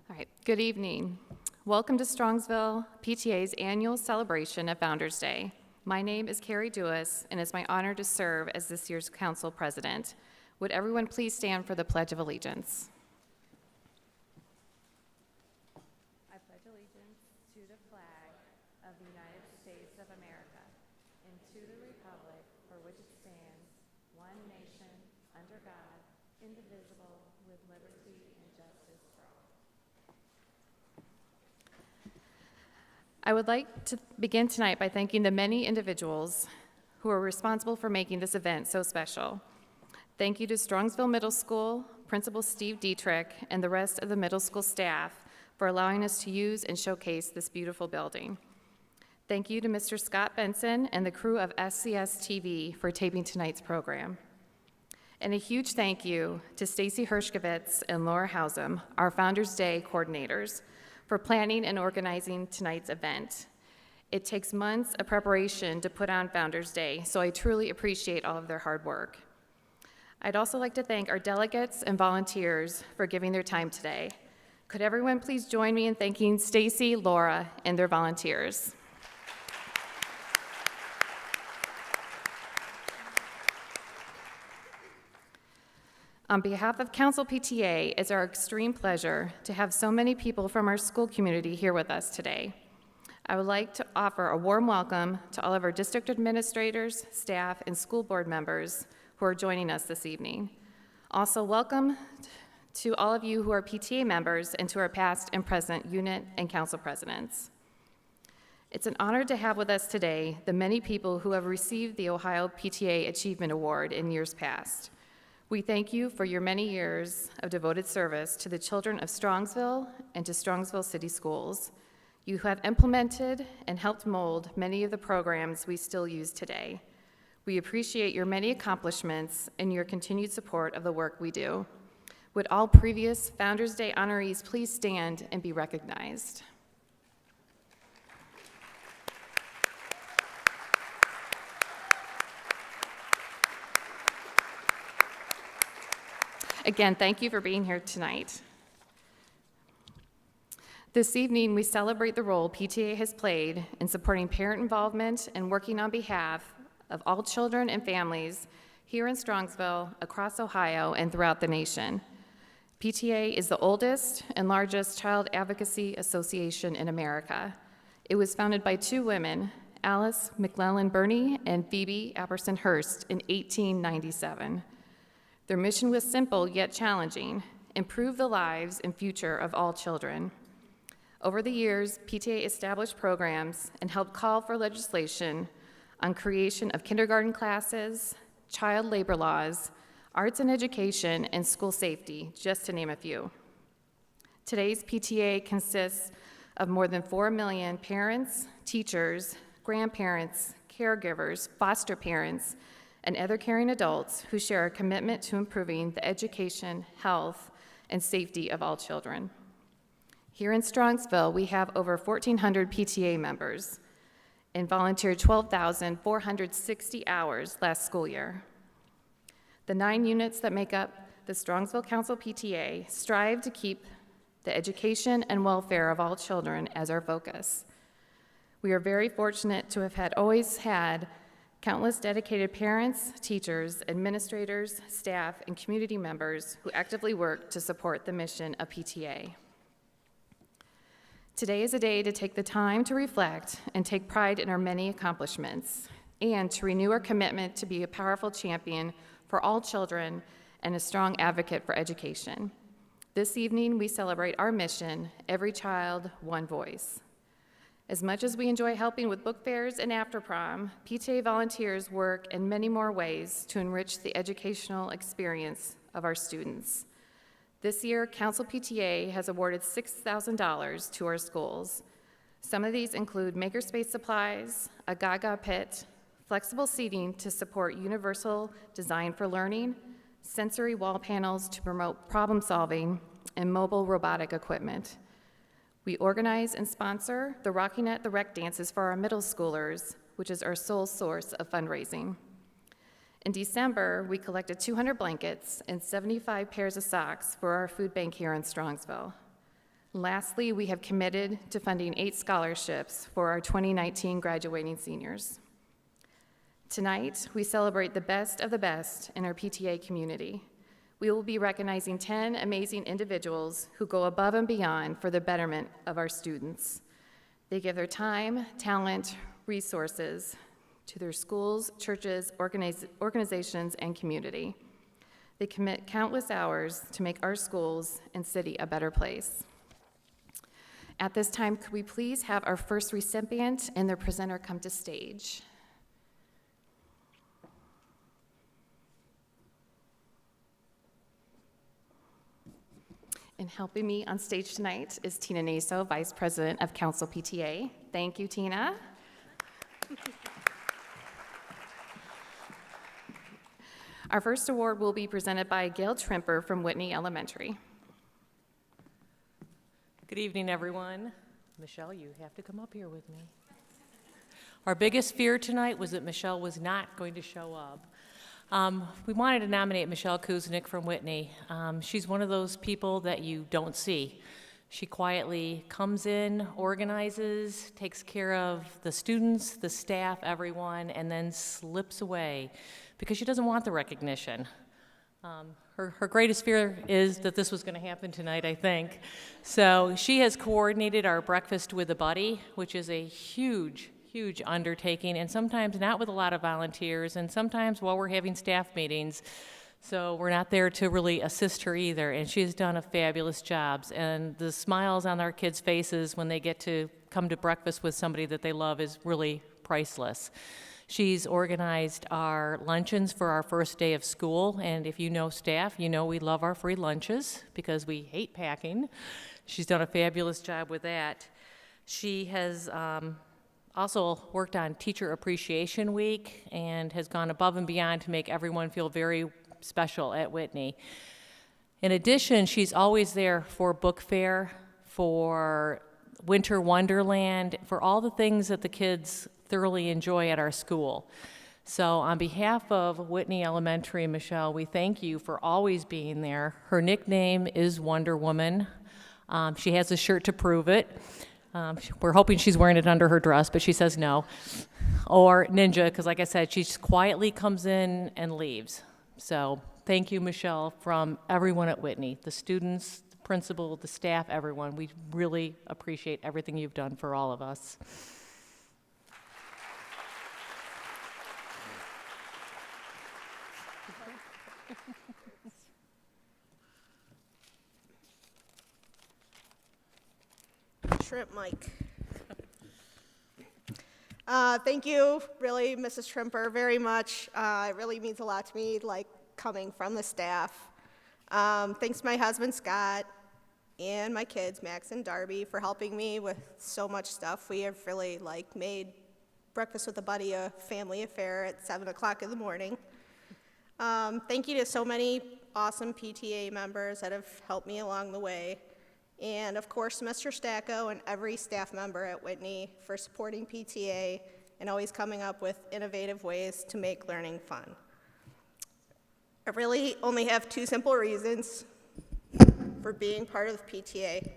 All right, good evening. Welcome to Strongsville PTA's annual celebration of Founders Day. My name is Carrie Dewis, and it's my honor to serve as this year's council president. Would everyone please stand for the Pledge of Allegiance? I pledge allegiance to the flag of the United States of America and to the republic for which it stands, one nation, under God, indivisible, with liberty and justice for all. I would like to begin tonight by thanking the many individuals who are responsible for making this event so special. Thank you to Strongsville Middle School, Principal Steve Dietrich, and the rest of the middle school staff for allowing us to use and showcase this beautiful building. Thank you to Mr. Scott Benson and the crew of SCS TV for taping tonight's program. And a huge thank you to Stacy Hershkovitz and Laura Hausum, our Founders Day coordinators, for planning and organizing tonight's event. It takes months of preparation to put on Founders Day, so I truly appreciate all of their hard work. I'd also like to thank our delegates and volunteers for giving their time today. Could everyone please join me in thanking Stacy, Laura, and their volunteers? On behalf of Council PTA, it's our extreme pleasure to have so many people from our school community here with us today. I would like to offer a warm welcome to all of our district administrators, staff, and school board members who are joining us this evening. Also, welcome to all of you who are PTA members and to our past and present unit and council presidents. It's an honor to have with us today the many people who have received the Ohio PTA Achievement Award in years past. We thank you for your many years of devoted service to the children of Strongsville and to Strongsville City Schools. You have implemented and helped mold many of the programs we still use today. We appreciate your many accomplishments and your continued support of the work we do. Would all previous Founders Day honorees please stand and be recognized? Again, thank you for being here tonight. This evening, we celebrate the role PTA has played in supporting parent involvement and working on behalf of all children and families here in Strongsville, across Ohio, and throughout the nation. PTA is the oldest and largest child advocacy association in America. It was founded by two women, Alice McClellan Burney and Phoebe Apperson Hurst, in 1897. Their mission was simple yet challenging: improve the lives and future of all children. Over the years, PTA established programs and helped call for legislation on creation of kindergarten classes, child labor laws, arts and education, and school safety, just to name a few. Today's PTA consists of more than 4 million parents, teachers, grandparents, caregivers, foster parents, and other caring adults who share a commitment to improving the education, health, and safety of all children. Here in Strongsville, we have over 1,400 PTA members and volunteered 12,460 hours last school year. The 9 units that make up the Strongsville Council PTA strive to keep the education and welfare of all children as our focus. We are very fortunate to have always had countless dedicated parents, teachers, administrators, staff, and community members who actively work to support the mission of PTA. Today is a day to take the time to reflect and take pride in our many accomplishments, and to renew our commitment to be a powerful champion for all children and a strong advocate for education. This evening, we celebrate our mission, Every Child, One Voice. As much as we enjoy helping with book fairs and after prom, PTA volunteers work in many more ways to enrich the educational experience of our students. This year, Council PTA has awarded $6,000 to our schools. Some of these include makerspace supplies, a Gaga pit, flexible seating to support universal design for learning, sensory wall panels to promote problem solving, and mobile robotic equipment. We organize and sponsor the Rocking at the Rec dances for our middle schoolers, which is our sole source of fundraising. In December, we collected 200 blankets and 75 pairs of socks for our food bank here in Strongsville. Lastly, we have committed to funding 8 scholarships for our 2019 graduating seniors. Tonight, we celebrate the best of the best in our PTA community. We will be recognizing 10 amazing individuals who go above and beyond for the betterment of our students. They give their time, talent, resources to their schools, churches, organizations, and community. They commit countless hours to make our schools and city a better place. At this time, could we please have our first recipient and their presenter come to stage? And helping me on stage tonight is Tina Naso, Vice President of Council PTA. Thank you, Tina. Our first award will be presented by Gail Trimper from Whitney Elementary. Good evening, everyone. Michelle, you have to come up here with me. Our biggest fear tonight was that Michelle was not going to show up. We wanted to nominate Michelle Kuznick from Whitney. She's one of those people that you don't see. She quietly comes in, organizes, takes care of the students, the staff, everyone, and then slips away because she doesn't want the recognition. Her greatest fear is that this was going to happen tonight, I think. So she has coordinated our Breakfast with a Buddy, which is a huge undertaking, and sometimes not with a lot of volunteers, and sometimes while we're having staff meetings. So we're not there to really assist her either, and she's done a fabulous job. And the smiles on our kids' faces when they get to come to breakfast with somebody that they love is really priceless. She's organized our luncheons for our first day of school, and if you know staff, you know we love our free lunches because we hate packing. She's done a fabulous job with that. She has also worked on Teacher Appreciation Week and has gone above and beyond to make everyone feel very special at Whitney. In addition, she's always there for book fair, for Winter Wonderland, for all the things that the kids thoroughly enjoy at our school. So on behalf of Whitney Elementary, Michelle, we thank you for always being there. Her nickname is Wonder Woman. She has a shirt to prove it. We're hoping she's wearing it under her dress, but she says no. Or Ninja, because like I said, she just quietly comes in and leaves. So thank you, Michelle, from everyone at Whitney, the students, the principal, the staff, everyone. We really appreciate everything you've done for all of us. Shrimp Mike. Thank you, really, Mrs. Trimper, very much. It really means a lot to me, like, coming from the staff. Thanks to my husband, Scott, and my kids, Max and Darby, for helping me with so much stuff. We have really, like, made Breakfast with a Buddy a family affair at 7 o'clock in the morning. Thank you to so many awesome PTA members that have helped me along the way. And of course, Mr. Stacco and every staff member at Whitney for supporting PTA and always coming up with innovative ways to make learning fun. I really only have 2 simple reasons for being part of the PTA.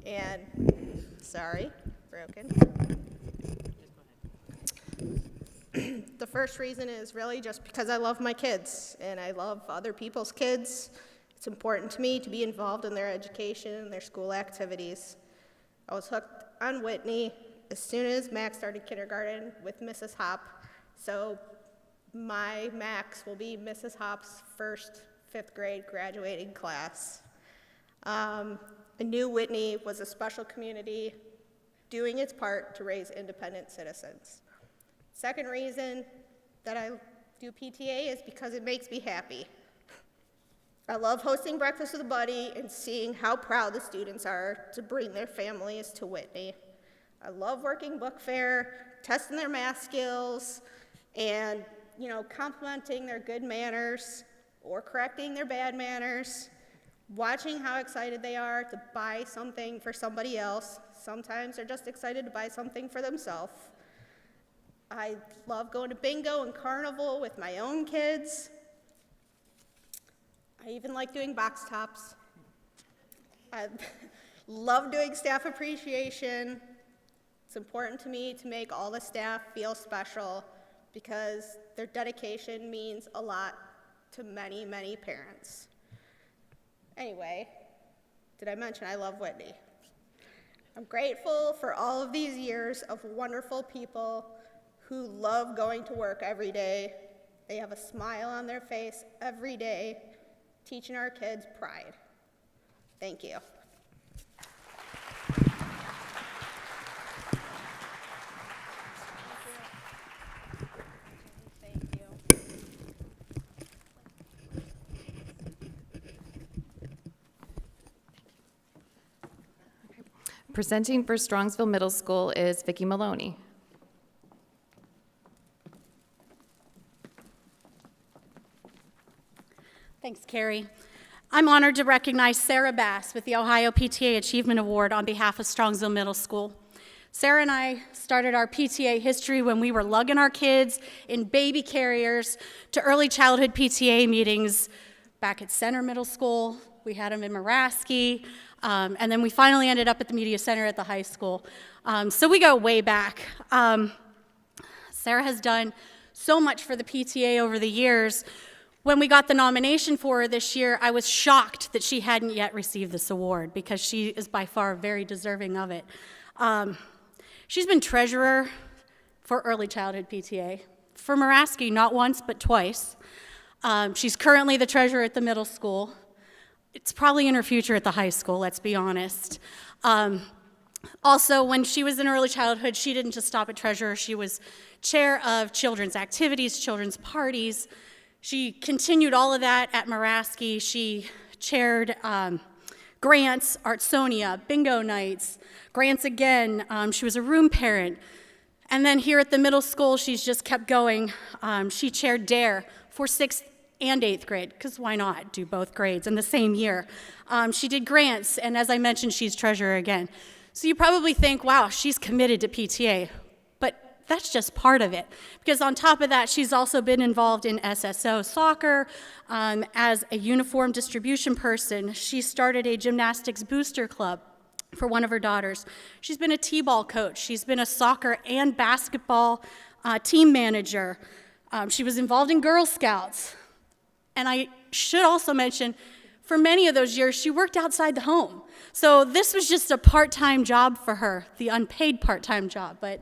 And, sorry, broken. The first reason is really just because I love my kids and I love other people's kids. It's important to me to be involved in their education and their school activities. I was hooked on Whitney as soon as Max started kindergarten with Mrs. Hop, so my Max will be Mrs. Hop's first 5th grade graduating class. I knew Whitney was a special community doing its part to raise independent citizens. Second reason that I do PTA is because it makes me happy. I love hosting Breakfast with a Buddy and seeing how proud the students are to bring their families to Whitney. I love working book fair, testing their math skills, and complimenting their good manners or correcting their bad manners, watching how excited they are to buy something for somebody else. Sometimes they're just excited to buy something for themselves. I love going to bingo and carnival with my own kids. I even like doing box tops. Love doing staff appreciation. It's important to me to make all the staff feel special because their dedication means a lot to many, many parents. Anyway, did I mention I love Whitney? I'm grateful for all of these years of wonderful people who love going to work every day. They have a smile on their face every day, teaching our kids pride. Thank you. Presenting for Strongsville Middle School is Vicki Maloney. Thanks, Carrie. I'm honored to recognize Sarah Bass with the Ohio PTA Achievement Award on behalf of Strongsville Middle School. Sarah and I started our PTA history when we were lugging our kids in baby carriers to early childhood PTA meetings back at Center Middle School. We had them in Maraski, and then we finally ended up at the Media Center at the high school. So we go way back. Sarah has done so much for the PTA over the years. When we got the nomination for her this year, I was shocked that she hadn't yet received this award because she is by far very deserving of it. She's been treasurer for early childhood PTA, for Maraski not once but twice. She's currently the treasurer at the middle school. It's probably in her future at the high school, let's be honest. Also, when she was in early childhood, she didn't just stop at treasurer. She was chair of children's activities, children's parties. She continued all of that at Maraski. She chaired grants, Artsonia, bingo nights, grants again. She was a room parent. And then here at the middle school, she's just kept going. She chaired DARE for 6th and 8th grade, because why not do both grades in the same year? She did grants, and as I mentioned, she's treasurer again. So you probably think, wow, she's committed to PTA. But that's just part of it, because on top of that, she's also been involved in SSO soccer as a uniform distribution person. She started a gymnastics booster club for one of her daughters. She's been a t-ball coach. She's been a soccer and basketball team manager. She was involved in Girl Scouts. And I should also mention, for many of those years, she worked outside the home. So this was just a part-time job for her, the unpaid part-time job. But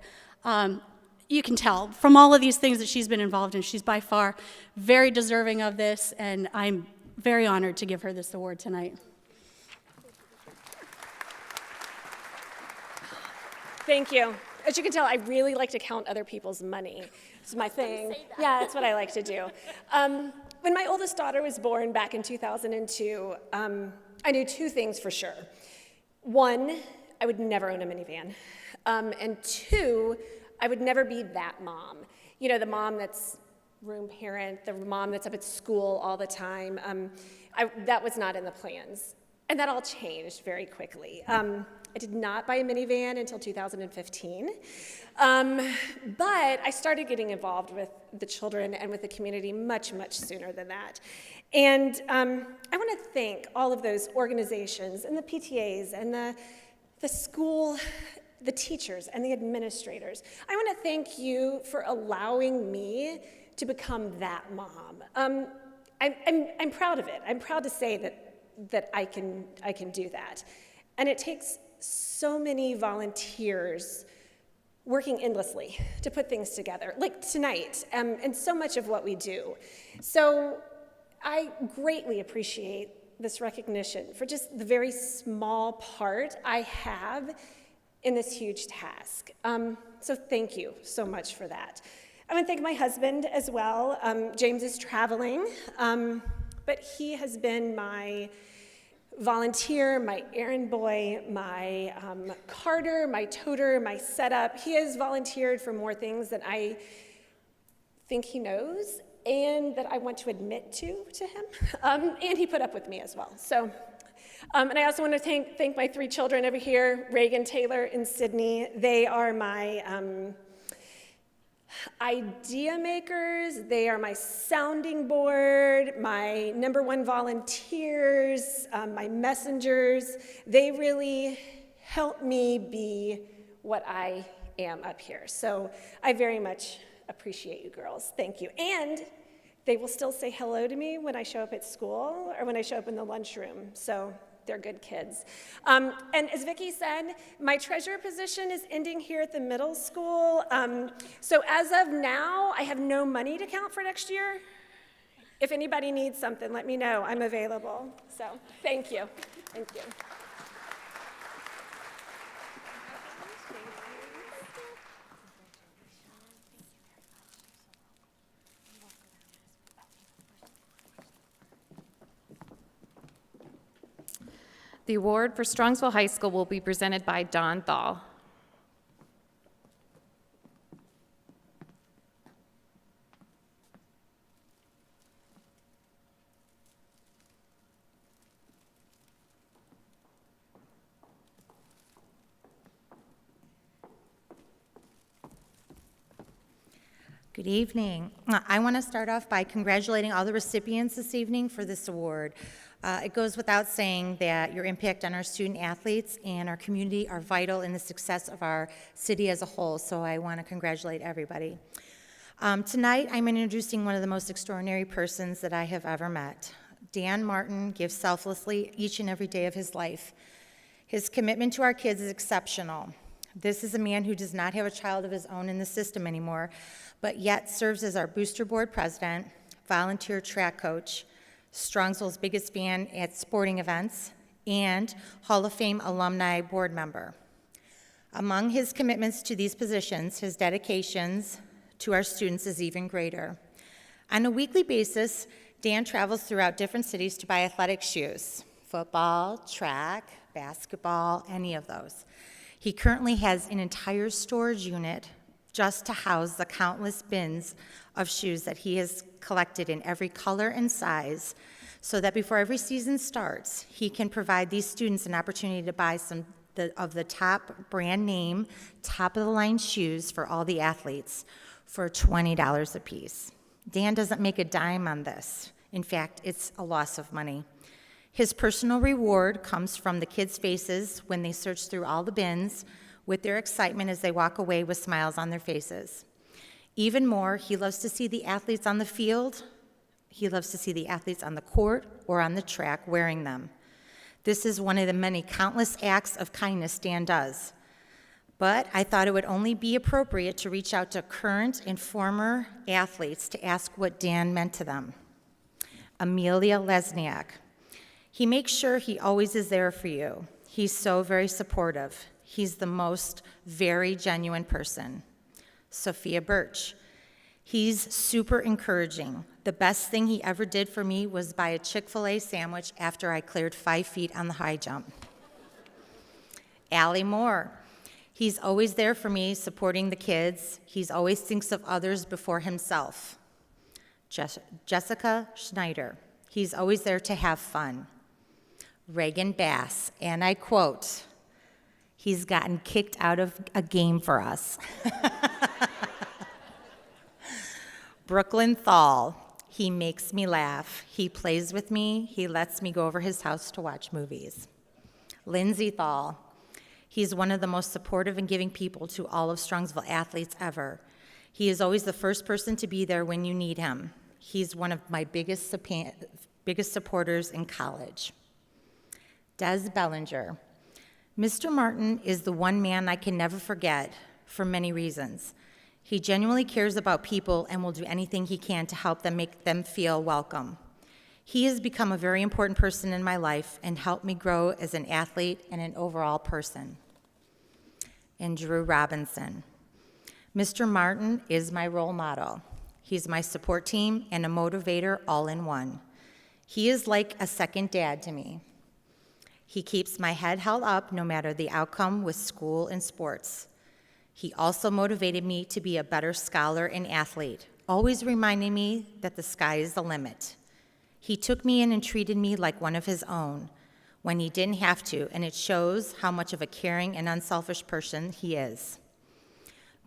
you can tell from all of these things that she's been involved in, she's by far very deserving of this, and I'm very honored to give her this award tonight. Thank you. As you can tell, I really like to count other people's money. It's my thing. Yeah, that's what I like to do. When my oldest daughter was born back in 2002, I knew two things for sure. One, I would never own a minivan. And two, I would never be that mom. You know, the mom that's room parent, the mom that's up at school all the time. That was not in the plans. And that all changed very quickly. I did not buy a minivan until 2015. But I started getting involved with the children and with the community much, much sooner than that. And I want to thank all of those organizations and the PTAs and the school, the teachers and the administrators. I want to thank you for allowing me to become that mom. I'm proud of it. I'm proud to say that I can do that. And it takes so many volunteers working endlessly to put things together, like tonight, and so much of what we do. So I greatly appreciate this recognition for just the very small part I have in this huge task. So thank you so much for that. I want to thank my husband as well. James is traveling, but he has been my volunteer, my errand boy, my carter, my toter, my setup. He has volunteered for more things than I think he knows and that I want to admit to him. And he put up with me as well. So, and I also want to thank my three children over here, Reagan, Taylor, and Sydney. They are my idea makers. They are my sounding board, my #1 volunteers, my messengers. They really help me be what I am up here. So I very much appreciate you girls. Thank you. And they will still say hello to me when I show up at school or when I show up in the lunchroom. So they're good kids. And as Vicki said, my treasurer position is ending here at the middle school. So as of now, I have no money to count for next year. If anybody needs something, let me know. I'm available. So thank you. Thank you. The award for Strongsville High School will be presented by Don Thal. Good evening. I want to start off by congratulating all the recipients this evening for this award. It goes without saying that your impact on our student athletes and our community are vital in the success of our city as a whole, so I want to congratulate everybody. Tonight, I'm introducing one of the most extraordinary persons that I have ever met. Dan Martin gives selflessly each and every day of his life. His commitment to our kids is exceptional. This is a man who does not have a child of his own in the system anymore, but yet serves as our booster board president, volunteer track coach, Strongsville's biggest fan at sporting events, and Hall of Fame alumni board member. Among his commitments to these positions, his dedications to our students is even greater. On a weekly basis, Dan travels throughout different cities to buy athletic shoes, football, track, basketball, any of those. He currently has an entire storage unit just to house the countless bins of shoes that he has collected in every color and size, so that before every season starts, he can provide these students an opportunity to buy some of the top brand name, top of the line shoes for all the athletes for $20 a piece. Dan doesn't make a dime on this. In fact, it's a loss of money. His personal reward comes from the kids' faces when they search through all the bins with their excitement as they walk away with smiles on their faces. Even more, he loves to see the athletes on the field. He loves to see the athletes on the court or on the track wearing them. This is one of the many countless acts of kindness Dan does. But I thought it would only be appropriate to reach out to current and former athletes to ask what Dan meant to them. Amelia Lesniak. He makes sure he always is there for you. He's so very supportive. He's the most very genuine person. Sophia Birch. He's super encouraging. The best thing he ever did for me was buy a Chick-fil-A sandwich after I cleared 5 feet on the high jump. Allie Moore. He's always there for me, supporting the kids. He's always thinks of others before himself. Jessica Schneider. He's always there to have fun. Reagan Bass, and I quote, "He's gotten kicked out of a game for us." Brooklyn Thal. He makes me laugh. He plays with me. He lets me go over his house to watch movies. Lindsay Thal. He's one of the most supportive and giving people to all of Strongsville athletes ever. He is always the first person to be there when you need him. He's one of my biggest supporters in college. Des Bellinger. Mr. Martin is the one man I can never forget for many reasons. He genuinely cares about people and will do anything he can to help them, make them feel welcome. He has become a very important person in my life and helped me grow as an athlete and an overall person. And Drew Robinson. Mr. Martin is my role model. He's my support team and a motivator all in one. He is like a second dad to me. He keeps my head held up no matter the outcome with school and sports. He also motivated me to be a better scholar and athlete, always reminding me that the sky is the limit. He took me in and treated me like one of his own when he didn't have to, and it shows how much of a caring and unselfish person he is.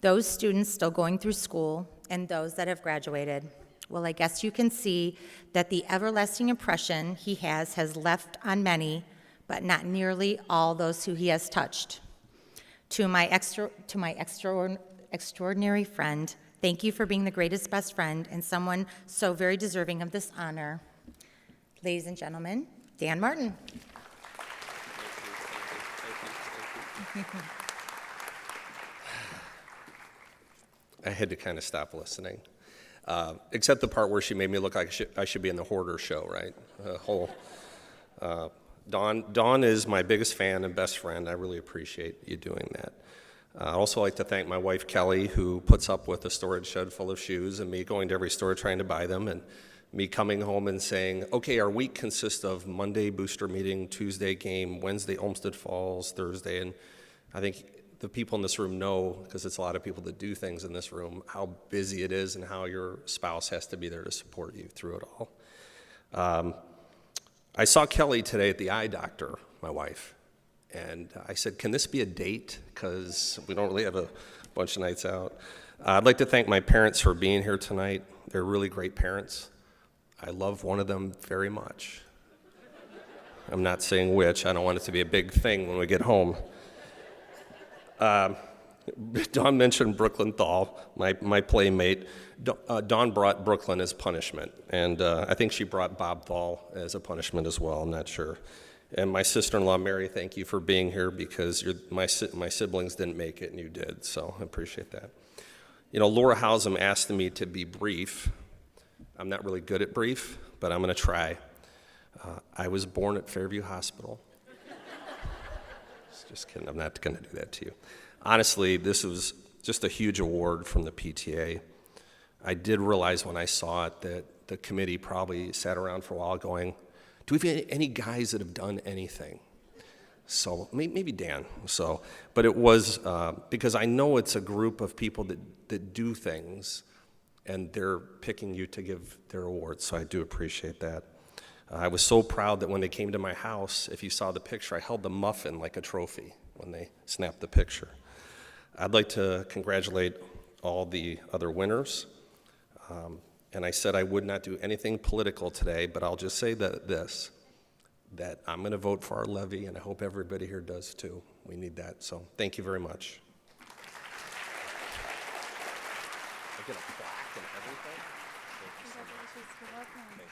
those students still going through school, and those that have graduated. Well, I guess you can see that the everlasting impression he has left on many, but not nearly all those who he has touched. To my extraordinary friend, thank you for being the greatest best friend and someone so very deserving of this honor. Ladies and gentlemen, Dan Martin. I had to kind of stop listening, except the part where she made me look like I should be in the Hoarder show, right? Dawn is my biggest fan and best friend. I really appreciate you doing that. I'd also like to thank my wife, Kelly, who puts up with a storage shed full of shoes and me going to every store trying to buy them, and me coming home and saying, okay, our week consists of Monday booster meeting, Tuesday game, Wednesday Olmsted Falls, Thursday, and I think the people in this room know, because it's a lot of people that do things in this room, how busy it is and how your spouse has to be there to support you through it all. I saw Kelly today at the eye doctor, my wife, and I said, can this be a date? Because we don't really have a bunch of nights out. I'd like to thank my parents for being here tonight. They're really great parents. I love one of them very much. I'm not saying which. I don't want it to be a big thing when we get home. Dawn mentioned Brooklyn Thal, my playmate. Dawn brought Brooklyn as punishment, and I think she brought Bob Thal as a punishment as well, I'm not sure. And my sister-in-law, Mary, thank you for being here, because my siblings didn't make it and you did, so I appreciate that. You know, Laura Housem asked me to be brief. I'm not really good at brief, but I'm going to try. I was born at Fairview Hospital. Just kidding, I'm not going to do that to you. Honestly, this was just a huge award from the PTA. I did realize when I saw it that the committee probably sat around for a while going, do we have any guys that have done anything? So maybe Dan. So, but it was, because I know it's a group of people that do things, and they're picking you to give their awards, so I do appreciate that. I was so proud that when they came to my house, if you saw the picture, I held the muffin like a trophy when they snapped the picture. I'd like to congratulate all the other winners. And I said I would not do anything political today, but I'll just say that I'm going to vote for our levy, and I hope everybody here does too. We need that, so thank you very much. I get a plaque and everything? Congratulations. Thank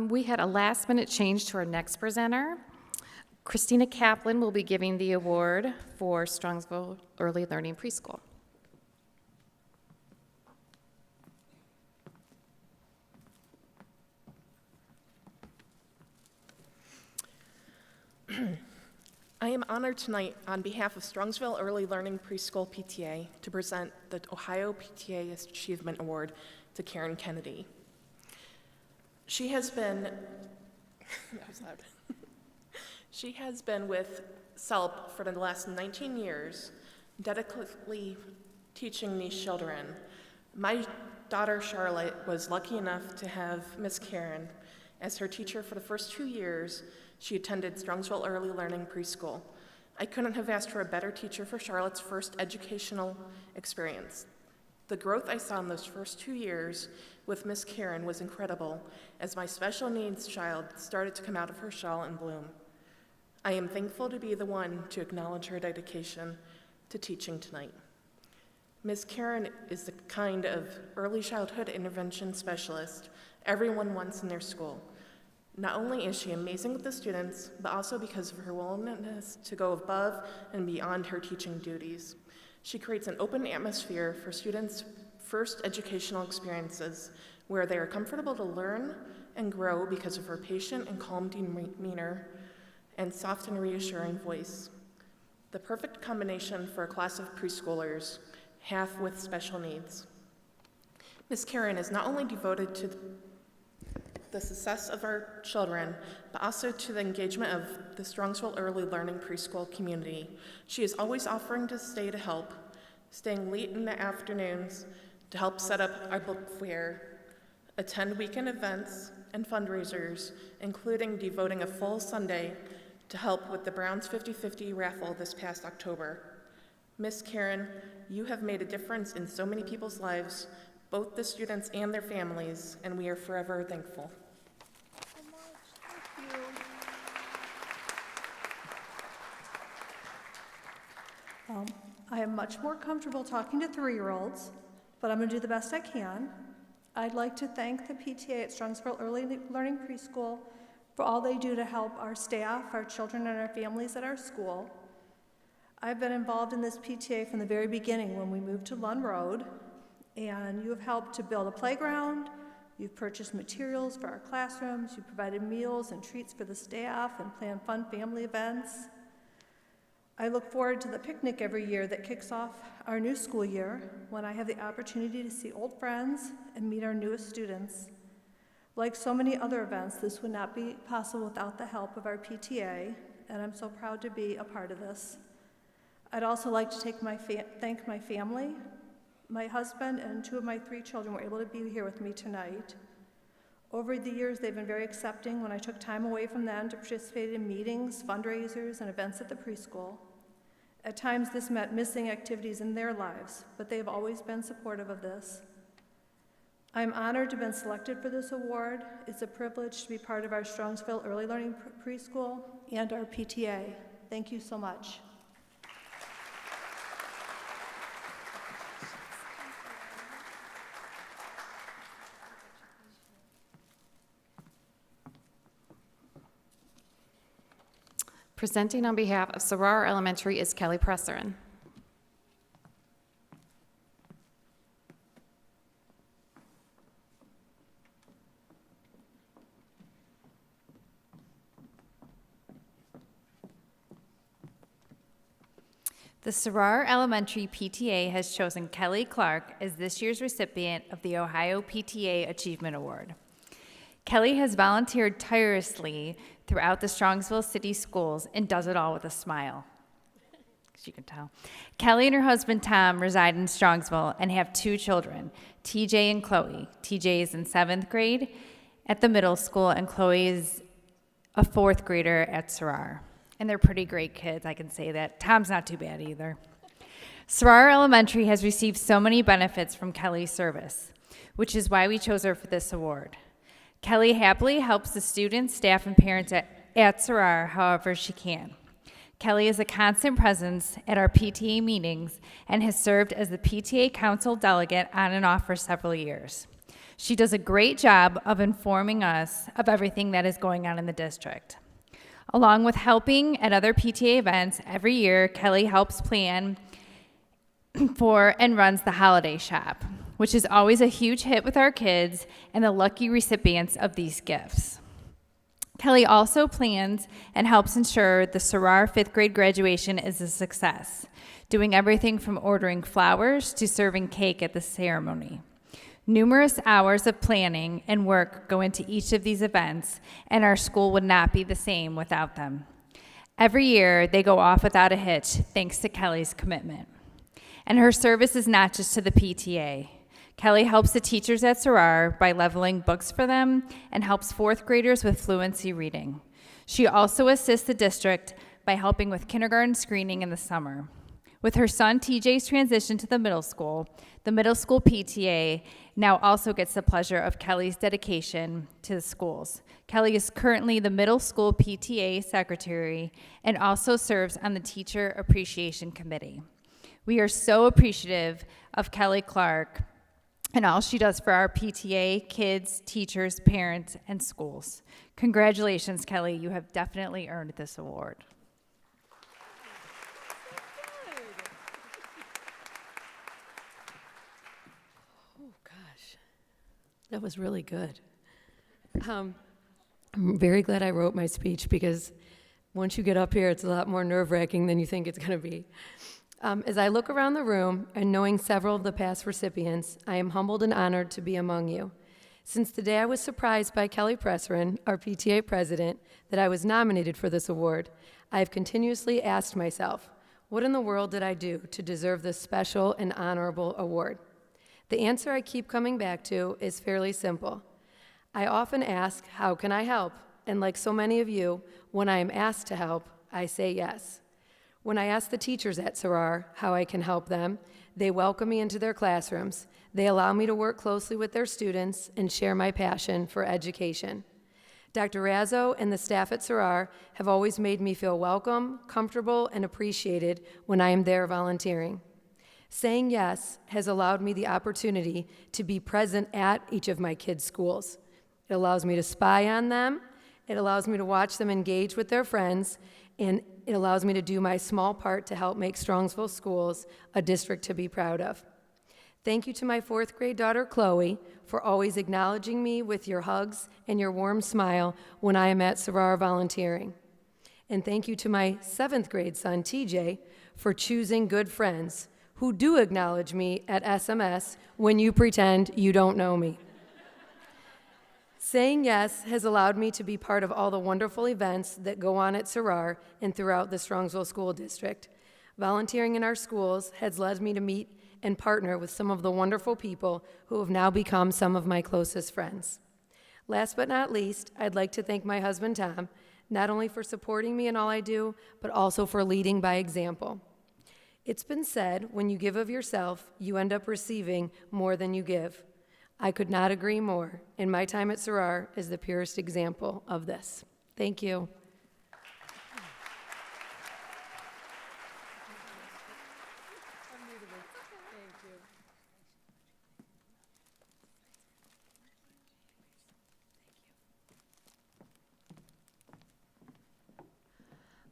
you. We had a last-minute change to our next presenter. Christina Kaplan will be giving the award for Strongsville Early Learning Preschool. I am honored tonight on behalf of Strongsville Early Learning Preschool PTA to present the Ohio PTA Achievement Award to Karen Kennedy. She has been with SELP for the last 19 years, dedicatedly teaching these children. My daughter Charlotte was lucky enough to have Miss Karen as her teacher for the first 2 years. She attended Strongsville Early Learning Preschool. I couldn't have asked for a better teacher for Charlotte's first educational experience. The growth I saw in those first 2 years with Miss Karen was incredible as my special needs child started to come out of her shell and bloom. I am thankful to be the one to acknowledge her dedication to teaching tonight. Ms. Karen is the kind of early childhood intervention specialist everyone wants in their school. Not only is she amazing with the students, but also because of her willingness to go above and beyond her teaching duties. She creates an open atmosphere for students' first educational experiences where they are comfortable to learn and grow because of her patient and calm demeanor and soft and reassuring voice. The perfect combination for a class of preschoolers, half with special needs. Ms. Karen is not only devoted to the success of our children, but also to the engagement of the Strongsville Early Learning Preschool community. She is always offering to stay to help, staying late in the afternoons to help set up our book fair, attend weekend events and fundraisers, including devoting a full Sunday to help with the Browns 50/50 raffle this past October. Miss Karen, you have made a difference in so many people's lives, both the students and their families, and we are forever thankful. I am much more comfortable talking to 3-year-olds, but I'm going to do the best I can. I'd like to thank the PTA at Strongsville Early Learning Preschool for all they do to help our staff, our children, and our families at our school. I've been involved in this PTA from the very beginning when we moved to Lund Road, and you have helped to build a playground, you've purchased materials for our classrooms, you've provided meals and treats for the staff, and planned fun family events. I look forward to the picnic every year that kicks off our new school year, when I have the opportunity to see old friends and meet our newest students. Like so many other events, this would not be possible without the help of our PTA, and I'm so proud to be a part of this. I'd also like to thank my family. My husband and 2 of my 3 children were able to be here with me tonight. Over the years, they've been very accepting when I took time away from them to participate in meetings, fundraisers, and events at the preschool. At times, this meant missing activities in their lives, but they have always been supportive of this. I'm honored to have been selected for this award. It's a privilege to be part of our Strongsville Early Learning Preschool and our PTA. Thank you so much. Presenting on behalf of Sarar Elementary is Kelly Presserin. The Sarar Elementary PTA has chosen Kelly Clark as this year's recipient of the Ohio PTA Achievement Award. Kelly has volunteered tirelessly throughout the Strongsville City Schools and does it all with a smile, as you can tell. Kelly and her husband Tom reside in Strongsville and have 2 children, TJ and Chloe. TJ is in 7th grade at the middle school, and Chloe is a 4th grader at Sarar. And they're pretty great kids, I can say that. Tom's not too bad either. Sarar Elementary has received so many benefits from Kelly's service, which is why we chose her for this award. Kelly happily helps the students, staff, and parents at Sarar however she can. Kelly is a constant presence at our PTA meetings and has served as the PTA Council delegate on and off for several years. She does a great job of informing us of everything that is going on in the district. Along with helping at other PTA events, every year Kelly helps plan for and runs the holiday shop, which is always a huge hit with our kids and the lucky recipients of these gifts. Kelly also plans and helps ensure the Sarar 5th grade graduation is a success, doing everything from ordering flowers to serving cake at the ceremony. Numerous hours of planning and work go into each of these events, and our school would not be the same without them. Every year, they go off without a hitch, thanks to Kelly's commitment. And her service is not just to the PTA. Kelly helps the teachers at Sarar by leveling books for them and helps 4th graders with fluency reading. She also assists the district by helping with kindergarten screening in the summer. With her son TJ's transition to the middle school PTA now also gets the pleasure of Kelly's dedication to the schools. Kelly is currently the middle school PTA secretary and also serves on the Teacher Appreciation Committee. We are so appreciative of Kelly Clark and all she does for our PTA, kids, teachers, parents, and schools. Congratulations, Kelly. You have definitely earned this award. That was really good. I'm very glad I wrote my speech because once you get up here, it's a lot more nerve-wracking than you think it's going to be. As I look around the room and knowing several of the past recipients, I am humbled and honored to be among you. Since the day I was surprised by Kelly Presserin, our PTA president, that I was nominated for this award, I have continuously asked myself, what in the world did I do to deserve this special and honorable award? The answer I keep coming back to is fairly simple. I often ask, how can I help? And like so many of you, when I am asked to help, I say yes. When I ask the teachers at Sarar how I can help them, they welcome me into their classrooms. They allow me to work closely with their students and share my passion for education. Dr. Razzo and the staff at Sarar have always made me feel welcome, comfortable, and appreciated when I am there volunteering. Saying yes has allowed me the opportunity to be present at each of my kids' schools. It allows me to spy on them, it allows me to watch them engage with their friends, and it allows me to do my small part to help make Strongsville Schools a district to be proud of. Thank you to my 4th grade daughter, Chloe, for always acknowledging me with your hugs and your warm smile when I am at Sarar volunteering. And thank you to my 7th grade son, TJ, for choosing good friends who do acknowledge me at SMS when you pretend you don't know me. Saying yes has allowed me to be part of all the wonderful events that go on at Sarar and throughout the Strongsville School District. Volunteering in our schools has led me to meet and partner with some of the wonderful people who have now become some of my closest friends. Last but not least, I'd like to thank my husband, Tom, not only for supporting me in all I do, but also for leading by example. It's been said, when you give of yourself, you end up receiving more than you give. I could not agree more, and my time at Sarar is the purest example of this. Thank you.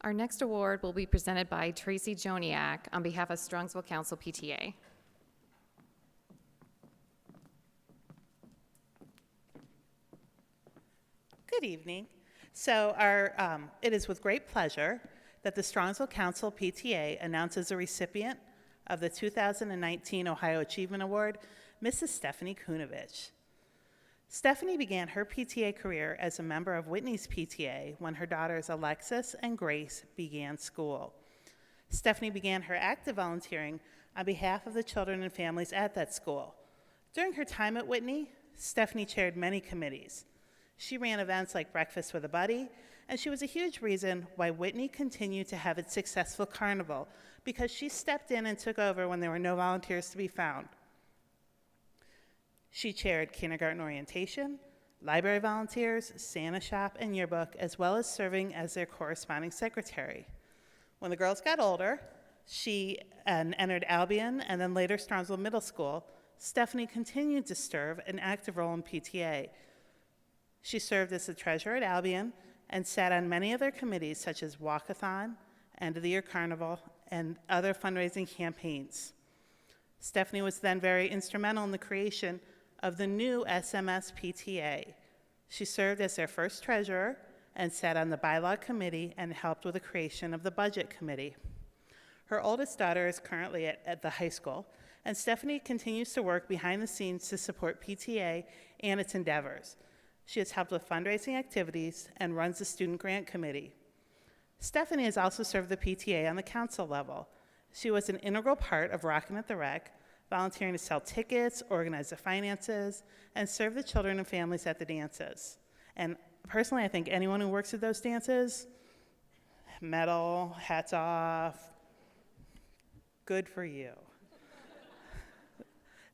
Our next award will be presented by Tracy Joniak on behalf of Strongsville Council PTA. Good evening. So it is with great pleasure that the Strongsville Council PTA announces a recipient of the 2019 Ohio Achievement Award, Mrs. Stephanie Kunovich. Stephanie began her PTA career as a member of Whitney's PTA when her daughters Alexis and Grace began school. Stephanie began her active volunteering on behalf of the children and families at that school. During her time at Whitney, Stephanie chaired many committees. She ran events like Breakfast with a Buddy, and she was a huge reason why Whitney continued to have its successful carnival, because she stepped in and took over when there were no volunteers to be found. She chaired kindergarten orientation, library volunteers, Santa shop, and yearbook, as well as serving as their corresponding secretary. When the girls got older, she entered Albion and then later Strongsville Middle School. Stephanie continued to serve an active role in PTA. She served as the treasurer at Albion and sat on many other committees such as Walkathon, End of the Year Carnival, and other fundraising campaigns. Stephanie was then very instrumental in the creation of the new SMS PTA. She served as their first treasurer and sat on the bylaw committee and helped with the creation of the budget committee. Her oldest daughter is currently at the high school, and Stephanie continues to work behind the scenes to support PTA and its endeavors. She has helped with fundraising activities and runs the student grant committee. Stephanie has also served the PTA on the council level. She was an integral part of Rockin' at the Rec, volunteering to sell tickets, organize the finances, and serve the children and families at the dances. And personally, I think anyone who works at those dances, medal, hats off, good for you.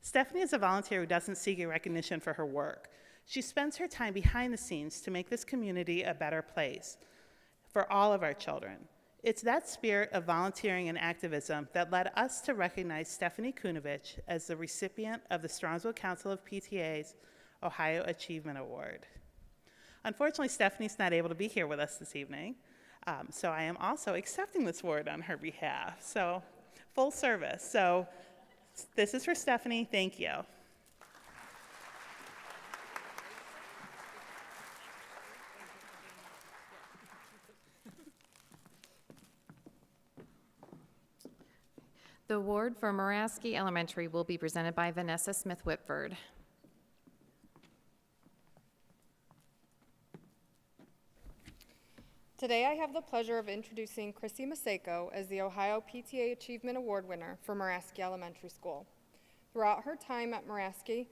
Stephanie is a volunteer who doesn't seek a recognition for her work. She spends her time behind the scenes to make this community a better place for all of our children. It's that spirit of volunteering and activism that led us to recognize Stephanie Kunovich as the recipient of the Strongsville Council of PTA's Ohio Achievement Award. Unfortunately, Stephanie's not able to be here with us this evening, so I am also accepting this award on her behalf. So, full service. So, this is for Stephanie. Thank you. The award for Moraski Elementary will be presented by Vanessa Smith-Whitford. Today I have the pleasure of introducing Chrissy Maseko as the Ohio PTA Achievement Award winner for Moraski Elementary School. Throughout her time at Muraski,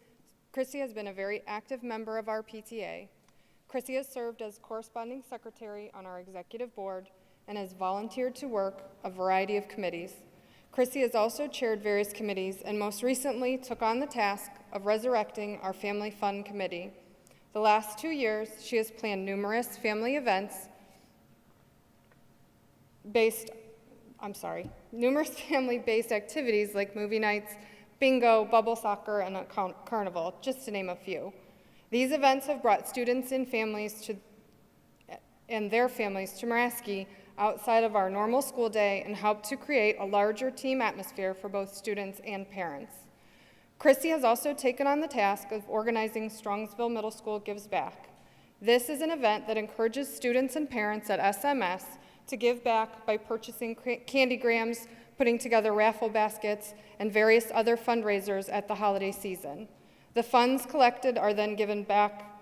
Chrissy has been a very active member of our PTA. Chrissy has served as corresponding secretary on our executive board and has volunteered to work a variety of committees. Chrissy has also chaired various committees and most recently took on the task of resurrecting our Family Fun Committee. The last 2 years, she has planned numerous family events numerous family-based activities like movie nights, bingo, bubble soccer, and a carnival, just to name a few. These events have brought students and their families to Muraski outside of our normal school day and helped to create a larger team atmosphere for both students and parents. Chrissy has also taken on the task of organizing Strongsville Middle School Gives Back. This is an event that encourages students and parents at SMS to give back by purchasing candygrams, putting together raffle baskets, and various other fundraisers at the holiday season. The funds collected are then given back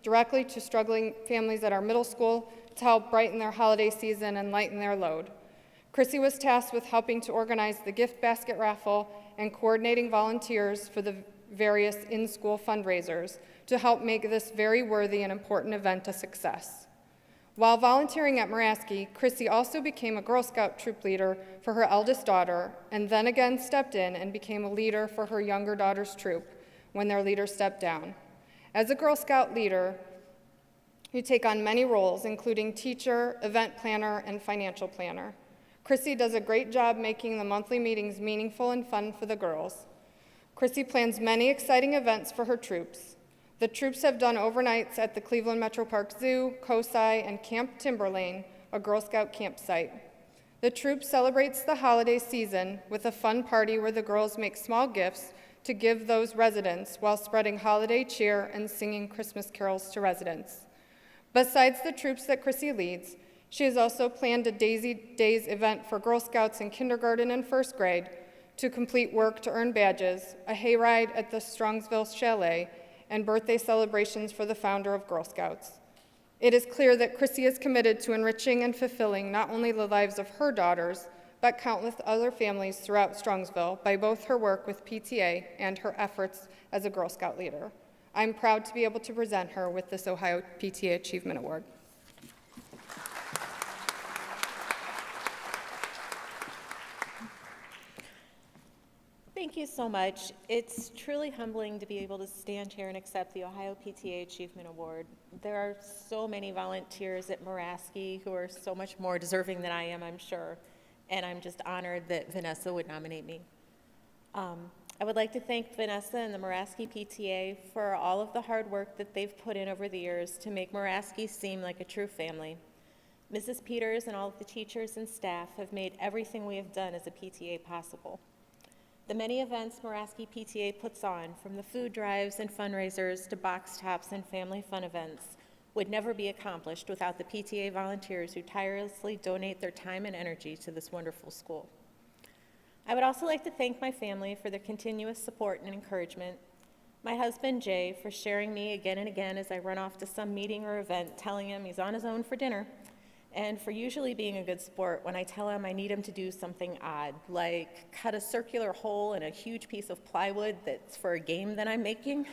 directly to struggling families at our middle school to help brighten their holiday season and lighten their load. Chrissy was tasked with helping to organize the gift basket raffle and coordinating volunteers for the various in-school fundraisers to help make this very worthy and important event a success. While volunteering at Muraski, Chrissy also became a Girl Scout troop leader for her eldest daughter, and then again stepped in and became a leader for her younger daughter's troop when their leader stepped down. As a Girl Scout leader, you take on many roles, including teacher, event planner, and financial planner. Chrissy does a great job making the monthly meetings meaningful and fun for the girls. Chrissy plans many exciting events for her troops. The troops have done overnights at the Cleveland Metro Park Zoo, COSI, and Camp Timberlane, a Girl Scout campsite. The troop celebrates the holiday season with a fun party where the girls make small gifts to give those residents while spreading holiday cheer and singing Christmas carols to residents. Besides the troops that Chrissy leads, she has also planned a Daisy Days event for Girl Scouts in kindergarten and first grade to complete work to earn badges, a hayride at the Strongsville Chalet, and birthday celebrations for the founder of Girl Scouts. It is clear that Chrissy is committed to enriching and fulfilling not only the lives of her daughters, but countless other families throughout Strongsville by both her work with PTA and her efforts as a Girl Scout leader. I'm proud to be able to present her with this Ohio PTA Achievement Award. Thank you so much. It's truly humbling to be able to stand here and accept the Ohio PTA Achievement Award. There are so many volunteers at Muraski who are so much more deserving than I am, I'm sure, and I'm just honored that Vanessa would nominate me. I would like to thank Vanessa and the Muraski PTA for all of the hard work that they've put in over the years to make Muraski seem like a true family. Mrs. Peters and all of the teachers and staff have made everything we have done as a PTA possible. The many events Muraski PTA puts on, from the food drives and fundraisers to box tops and family fun events, would never be accomplished without the PTA volunteers who tirelessly donate their time and energy to this wonderful school. I would also like to thank my family for their continuous support and encouragement, my husband Jay for sharing me again and again as I run off to some meeting or event telling him he's on his own for dinner, and for usually being a good sport when I tell him I need him to do something odd, like cut a circular hole in a huge piece of plywood that's for a game that I'm making.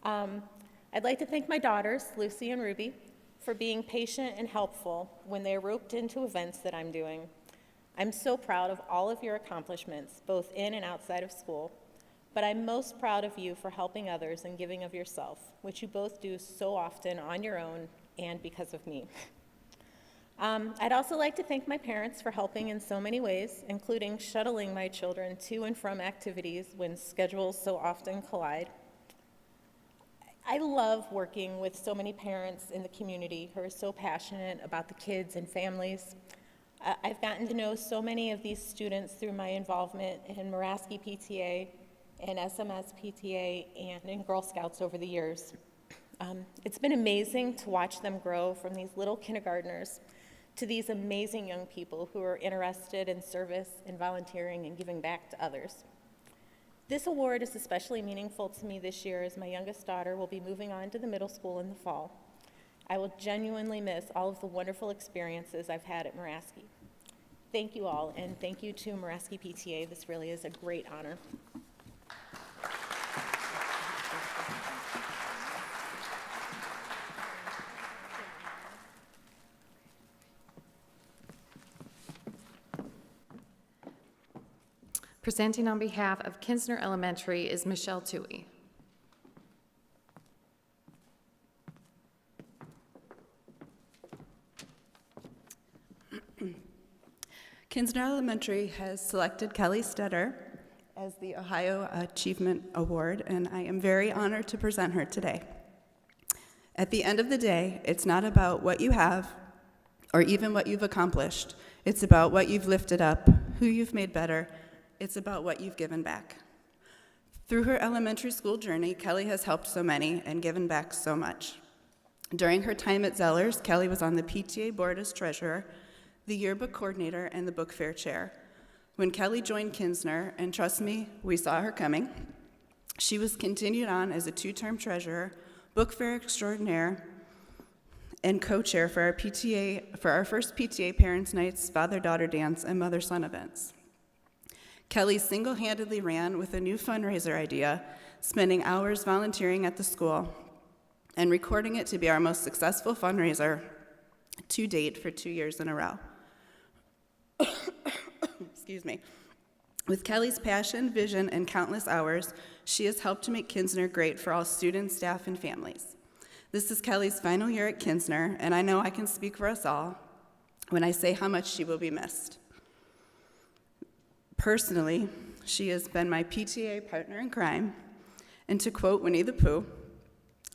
I'd like to thank my daughters, Lucy and Ruby, for being patient and helpful when they're roped into events that I'm doing. I'm so proud of all of your accomplishments, both in and outside of school, but I'm most proud of you for helping others and giving of yourself, which you both do so often on your own and because of me. I'd also like to thank my parents for helping in so many ways, including shuttling my children to and from activities when schedules so often collide. I love working with so many parents in the community who are so passionate about the kids and families. I've gotten to know so many of these students through my involvement in Muraski PTA and SMS PTA and in Girl Scouts over the years. It's been amazing to watch them grow from these little kindergartners to these amazing young people who are interested in service and volunteering and giving back to others. This award is especially meaningful to me this year as my youngest daughter will be moving on to the middle school in the fall. I will genuinely miss all of the wonderful experiences I've had at Muraski. Thank you all, and thank you to Muraski PTA. This really is a great honor. Presenting on behalf of Kinsner Elementary is Michelle Toohey. Kinsner Elementary has selected Kelly Stetter as the Ohio Achievement Award, and I am very honored to present her today. At the end of the day, it's not about what you have or even what you've accomplished. It's about what you've lifted up, who you've made better. It's about what you've given back. Through her elementary school journey, Kelly has helped so many and given back so much. During her time at Zellers, Kelly was on the PTA board as treasurer, the yearbook coordinator, and the book fair chair. When Kelly joined Kinsner, and trust me, we saw her coming, she was continued on as a two-term treasurer, book fair extraordinaire, and co-chair for our first PTA Parents' Nights, Father-Daughter Dance, and Mother-Son events. Kelly single-handedly ran with a new fundraiser idea, spending hours volunteering at the school and recording it to be our most successful fundraiser to date for 2 years in a row. Excuse me. With Kelly's passion, vision, and countless hours, she has helped to make Kinsner great for all students, staff, and families. This is Kelly's final year at Kinsner, and I know I can speak for us all when I say how much she will be missed. Personally, she has been my PTA partner in crime, and to quote Winnie the Pooh,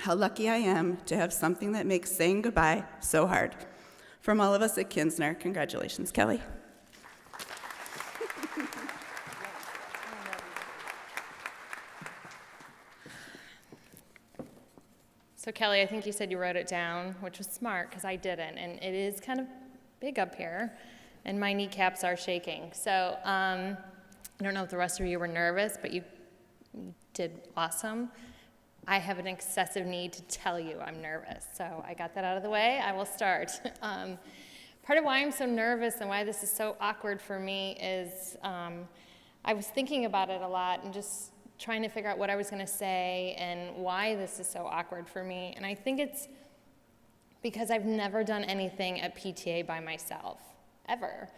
how lucky I am to have something that makes saying goodbye so hard. From all of us at Kinsner, congratulations, Kelly. So Kelly, I think you said you wrote it down, which was smart because I didn't, and it is kind of big up here, and my kneecaps are shaking. So I don't know if the rest of you were nervous, but you did awesome. I have an excessive need to tell you I'm nervous, so I got that out of the way. I will start. Part of why I'm so nervous and why this is so awkward for me is I was thinking about it a lot and just trying to figure out what I was going to say and why this is so awkward for me. And I think it's because I've never done anything at PTA by myself, ever.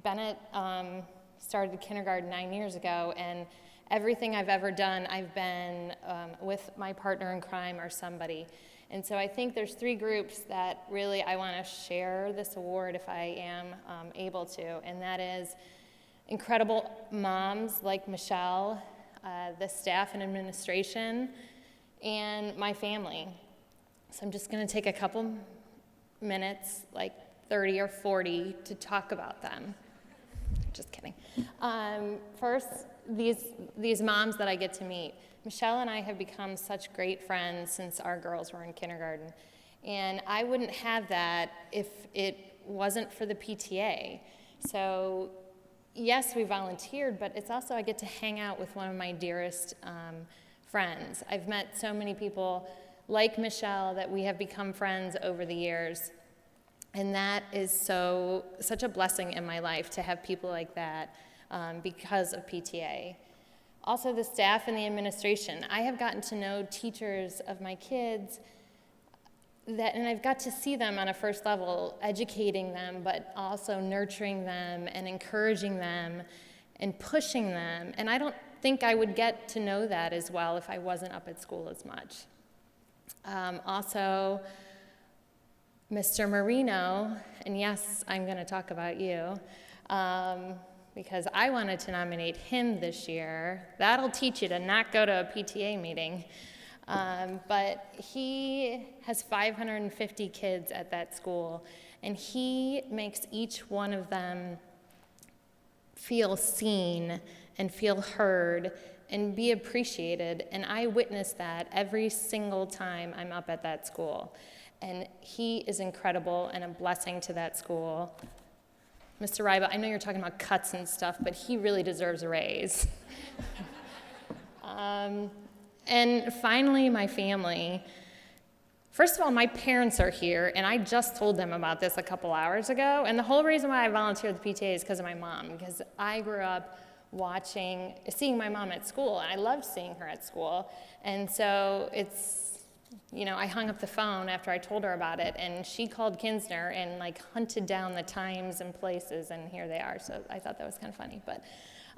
Bennett started kindergarten 9 years ago, and everything I've ever done, I've been with my partner in crime or somebody. And so I think there's 3 groups that really I want to share this award if I am able to, and that is incredible moms like Michelle, the staff and administration, and my family. So I'm just going to take a couple minutes, like 30 or 40, to talk about them. Just kidding. First, these moms that I get to meet. Michelle and I have become such great friends since our girls were in kindergarten. And I wouldn't have that if it wasn't for the PTA. So yes, we volunteered, but it's also I get to hang out with one of my dearest friends. I've met so many people like Michelle that we have become friends over the years. And that is such a blessing in my life to have people like that because of PTA. Also the staff and the administration. I have gotten to know teachers of my kids and I've got to see them on a first level, educating them, but also nurturing them and encouraging them and pushing them. And I don't think I would get to know that as well if I wasn't up at school as much. Also, Mr. Marino, and yes, I'm going to talk about you, because I wanted to nominate him this year. That'll teach you to not go to a PTA meeting. But he has 550 kids at that school, and he makes each one of them feel seen and feel heard and be appreciated, and I witness that every single time I'm up at that school. And he is incredible and a blessing to that school. Mr. Ryba, I know you're talking about cuts and stuff, but he really deserves a raise. And finally, my family. First of all, my parents are here, and I just told them about this a couple hours ago. And the whole reason why I volunteered at the PTA is because of my mom, because I grew up seeing my mom at school, and I loved seeing her at school. And so I hung up the phone after I told her about it, and she called Kinsner and hunted down the times and places, and here they are. So I thought that was kind of funny. But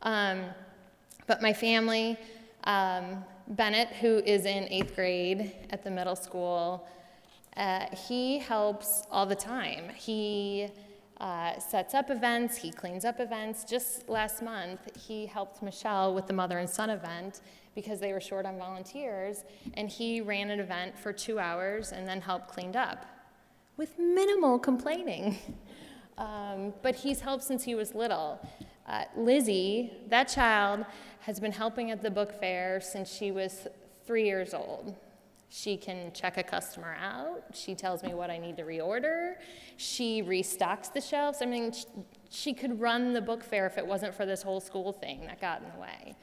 But my family, Bennett, who is in 8th grade at the middle school, he helps all the time. He sets up events, he cleans up events. Just last month, he helped Michelle with the mother and son event because they were short on volunteers, and he ran an event for 2 hours and then helped clean up with minimal complaining. But he's helped since he was little. Lizzie, that child, has been helping at the book fair since she was 3 years old. She can check a customer out. She tells me what I need to reorder. She restocks the shelves. I mean, she could run the book fair if it wasn't for this whole school thing that got in the way.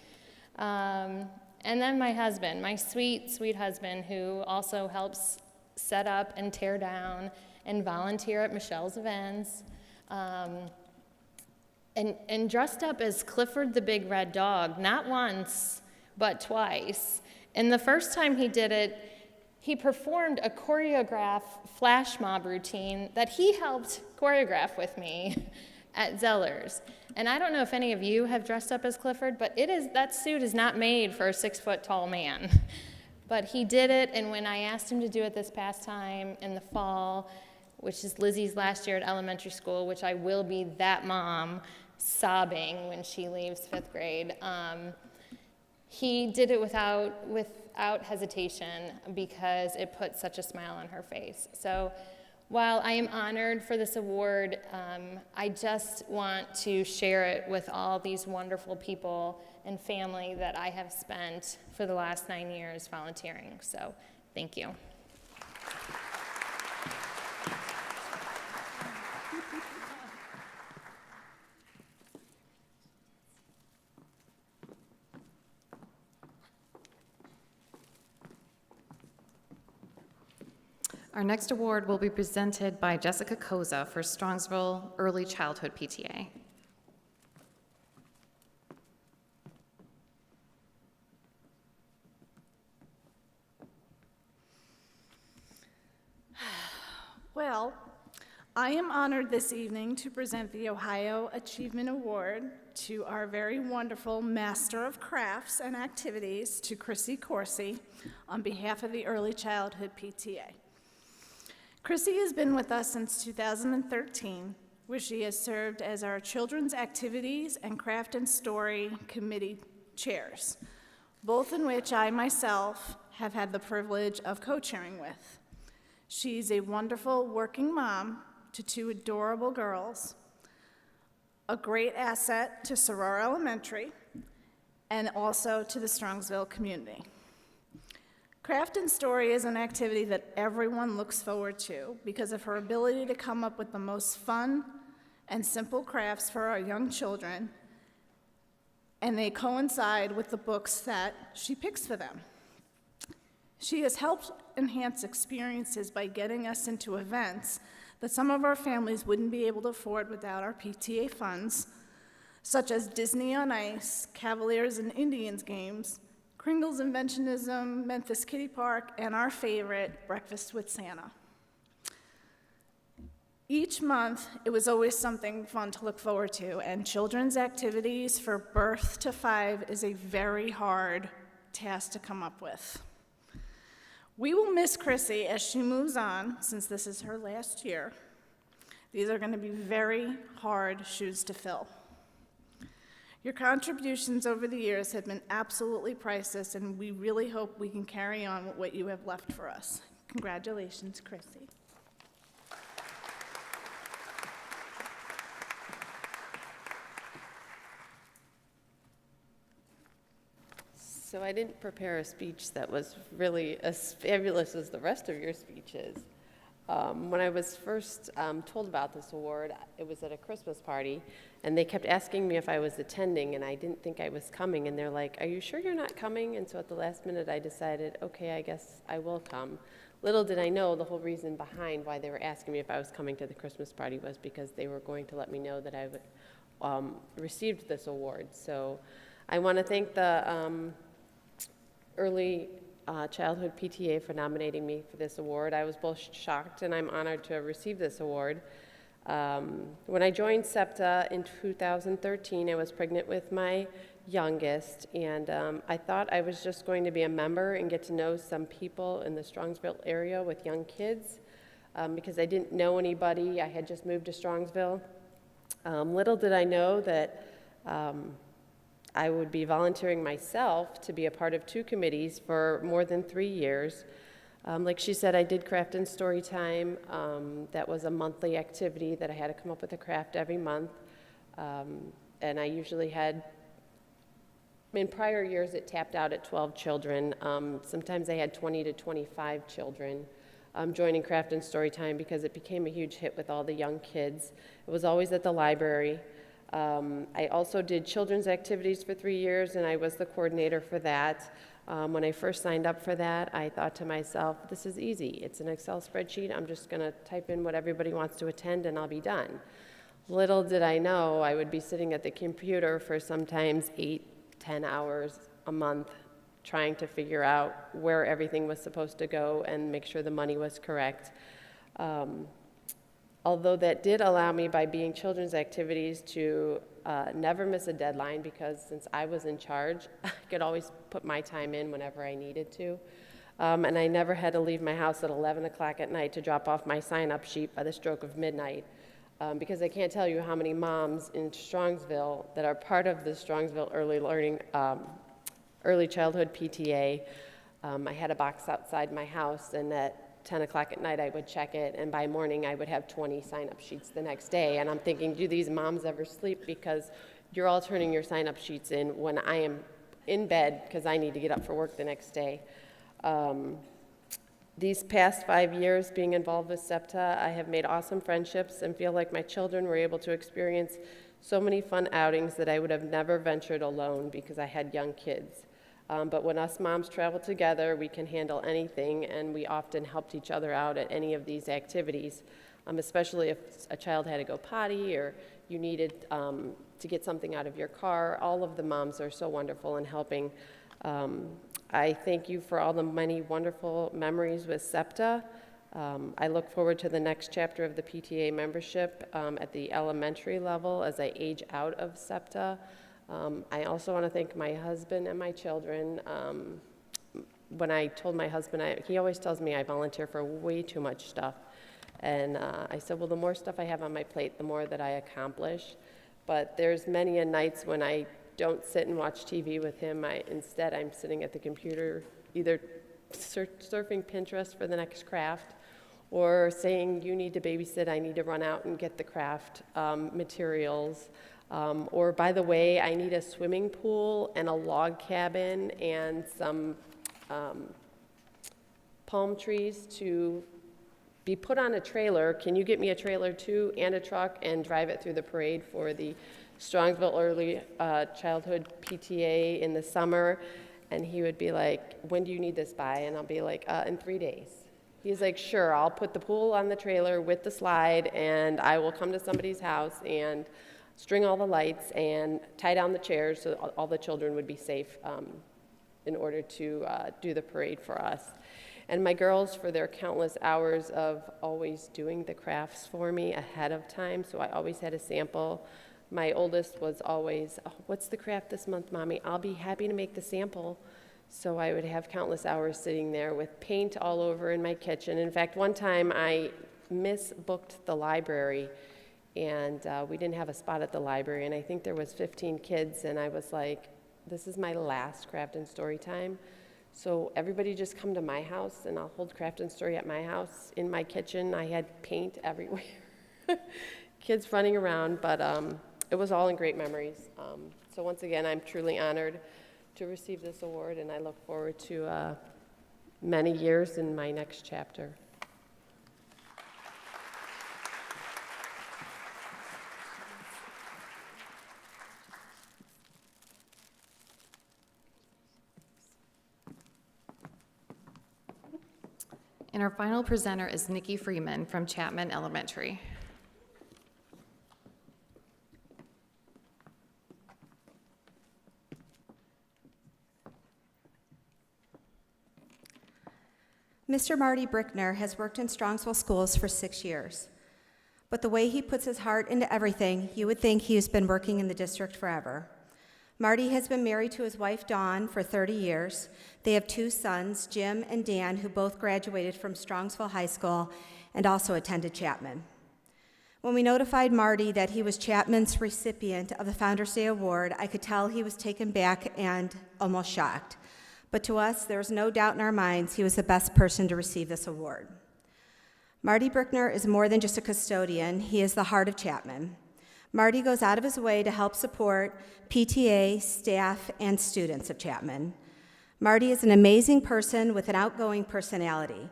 And then my husband, my sweet, sweet husband, who also helps set up and tear down and volunteer at Michelle's events. And dressed up as Clifford the Big Red Dog, not once, but twice. And the first time he did it, he performed a choreographed flash mob routine that he helped choreograph with me at Zeller's. And I don't know if any of you have dressed up as Clifford, but that suit is not made for a 6-foot-tall man. But he did it, and when I asked him to do it this past time in the fall, which is Lizzie's last year at elementary school, which I will be that mom sobbing when she leaves 5th grade, he did it without hesitation because it put such a smile on her face. So while I am honored for this award, I just want to share it with all these wonderful people and family that I have spent for the last 9 years volunteering. So thank you. Our next award will be presented by Jessica Koza for Strongsville Early Childhood PTA. Well, I am honored this evening to present the Ohio Achievement Award to our very wonderful Master of Crafts and Activities, to Chrissy Corsi, on behalf of the Early Childhood PTA. Chrissy has been with us since 2013, where she has served as our Children's Activities and Craft and Story Committee chairs, both in which I myself have had the privilege of co-chairing with. She's a wonderful working mom to 2 adorable girls, a great asset to Soror Elementary, and also to the Strongsville community. Craft and Story is an activity that everyone looks forward to because of her ability to come up with the most fun and simple crafts for our young children, and they coincide with the books that she picks for them. She has helped enhance experiences by getting us into events that some of our families wouldn't be able to afford without our PTA funds, such as Disney on Ice, Cavaliers and Indians games, Kringle's Inventionism, Memphis Kitty Park, and our favorite, Breakfast with Santa. Each month, it was always something fun to look forward to, and children's activities for birth to 5 is a very hard task to come up with. We will miss Chrissy as she moves on, since this is her last year. These are going to be very hard shoes to fill. Your contributions over the years have been absolutely priceless, and we really hope we can carry on with what you have left for us. Congratulations, Chrissy. So I didn't prepare a speech that was really as fabulous as the rest of your speeches. When I was first told about this award, it was at a Christmas party, and they kept asking me if I was attending, and I didn't think I was coming, and they're like, "Are you sure you're not coming?" And so at the last minute, I decided, okay, I guess I will come. Little did I know the whole reason behind why they were asking me if I was coming to the Christmas party was because they were going to let me know that I would received this award. So I want to thank the Early Childhood PTA for nominating me for this award. I was both shocked and I'm honored to have received this award. When I joined SEPTA in 2013, I was pregnant with my youngest, and I thought I was just going to be a member and get to know some people in the Strongsville area with young kids, because I didn't know anybody. I had just moved to Strongsville. Little did I know that I would be volunteering myself to be a part of 2 committees for more than 3 years. Like she said, I did craft and story time. That was a monthly activity that I had to come up with a craft every month. And I usually had, in prior years, it tapped out at 12 children. Sometimes I had 20 to 25 children joining craft and story time because it became a huge hit with all the young kids. It was always at the library. I also did children's activities for 3 years, and I was the coordinator for that. When I first signed up for that, I thought to myself, this is easy. It's an Excel spreadsheet. I'm just going to type in what everybody wants to attend, and I'll be done. Little did I know I would be sitting at the computer for sometimes 8-10 hours a month trying to figure out where everything was supposed to go and make sure the money was correct. Although that did allow me, by being children's activities, to never miss a deadline, because since I was in charge, I could always put my time in whenever I needed to. And I never had to leave my house at 11 o'clock at night to drop off my sign-up sheet by the stroke of midnight, because I can't tell you how many moms in Strongsville that are part of the Strongsville Early Childhood PTA. I had a box outside my house, and at 10 o'clock at night I would check it, and by morning I would have 20 sign-up sheets the next day. And I'm thinking, do these moms ever sleep? Because you're all turning your sign-up sheets in when I am in bed because I need to get up for work the next day. These past 5 years being involved with SEPTA, I have made awesome friendships and feel like my children were able to experience so many fun outings that I would have never ventured alone because I had young kids. But when us moms travel together, we can handle anything, and we often helped each other out at any of these activities, especially if a child had to go potty or you needed to get something out of your car. All of the moms are so wonderful in helping. I thank you for all the many wonderful memories with SEPTA. I look forward to the next chapter of the PTA membership at the elementary level as I age out of SEPTA. I also want to thank my husband and my children. When I told my husband, he always tells me I volunteer for way too much stuff. And I said, well, the more stuff I have on my plate, the more that I accomplish. But there's many a nights when I don't sit and watch TV with him. Instead, I'm sitting at the computer, either surfing Pinterest for the next craft, or saying, you need to babysit, I need to run out and get the craft materials. Or, by the way, I need a swimming pool and a log cabin and some palm trees to be put on a trailer. Can you get me a trailer too and a truck and drive it through the parade for the Strongsville Early Childhood PTA in the summer? And he would be like, when do you need this by? And I'll be like, in 3 days. He's like, sure, I'll put the pool on the trailer with the slide, and I will come to somebody's house and string all the lights and tie down the chairs so all the children would be safe in order to do the parade for us. And my girls, for their countless hours of always doing the crafts for me ahead of time, so I always had a sample. My oldest was always, oh, what's the craft this month, Mommy? I'll be happy to make the sample. So I would have countless hours sitting there with paint all over in my kitchen. In fact, one time I misbooked the library, and we didn't have a spot at the library, and I think there was 15 kids, and I was like, this is my last craft and story time. So everybody just come to my house, and I'll hold craft and story at my house. In my kitchen, I had paint everywhere. Kids running around, but it was all in great memories. So once again, I'm truly honored to receive this award, and I look forward to many years in my next chapter. And our final presenter is Nikki Freeman from Chapman Elementary. Mr. Marty Brickner has worked in Strongsville schools for 6 years. but the way he puts his heart into everything, you would think he has been working in the district forever. Marty has been married to his wife, Dawn, for 30 years. They have 2 sons, Jim and Dan, who both graduated from Strongsville High School and also attended Chapman. When we notified Marty that he was Chapman's recipient of the Founders Day Award, I could tell he was taken back and almost shocked. But to us, there was no doubt in our minds he was the best person to receive this award. Marty Brickner is more than just a custodian. He is the heart of Chapman. Marty goes out of his way to help support PTA, staff, and students of Chapman. Marty is an amazing person with an outgoing personality.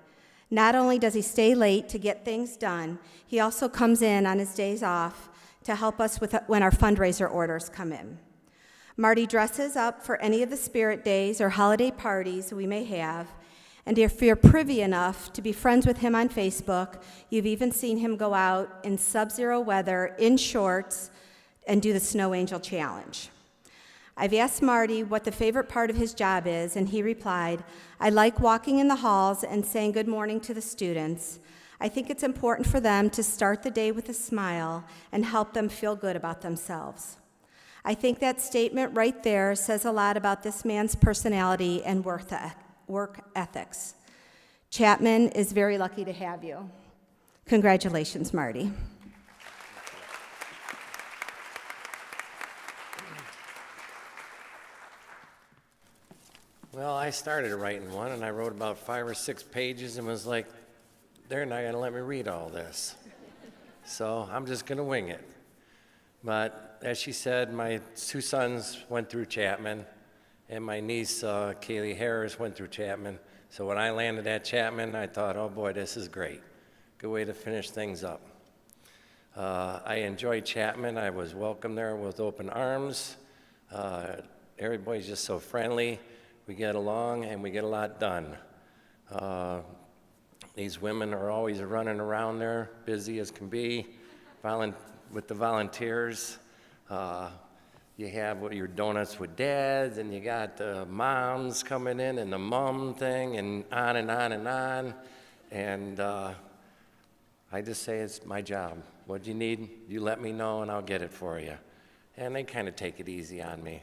Not only does he stay late to get things done, he also comes in on his days off to help us when our fundraiser orders come in. Marty dresses up for any of the spirit days or holiday parties we may have, and if you're privy enough to be friends with him on Facebook, you've even seen him go out in sub-zero weather in shorts and do the Snow Angel Challenge. I've asked Marty what the favorite part of his job is, and he replied, "I like walking in the halls and saying good morning to the students. I think it's important for them to start the day with a smile and help them feel good about themselves." I think that statement right there says a lot about this man's personality and work ethics. Chapman is very lucky to have you. Congratulations, Marty. Well, I started writing one, and I wrote about 5 or 6 pages and was like, they're not going to let me read all this. So I'm just going to wing it. But as she said, my 2 sons went through Chapman, and my niece, Kaylee Harris, went through Chapman. So when I landed at Chapman, I thought, oh boy, this is great. Good way to finish things up. I enjoyed Chapman. I was welcomed there with open arms. Everybody's just so friendly. We get along, and we get a lot done. These women are always running around there, busy as can be, with the volunteers. You have your donuts with dads, and you got the moms coming in, and the mom thing, and on and on and on. And I just say it's my job. What do you need? You let me know, and I'll get it for you. And they kind of take it easy on me.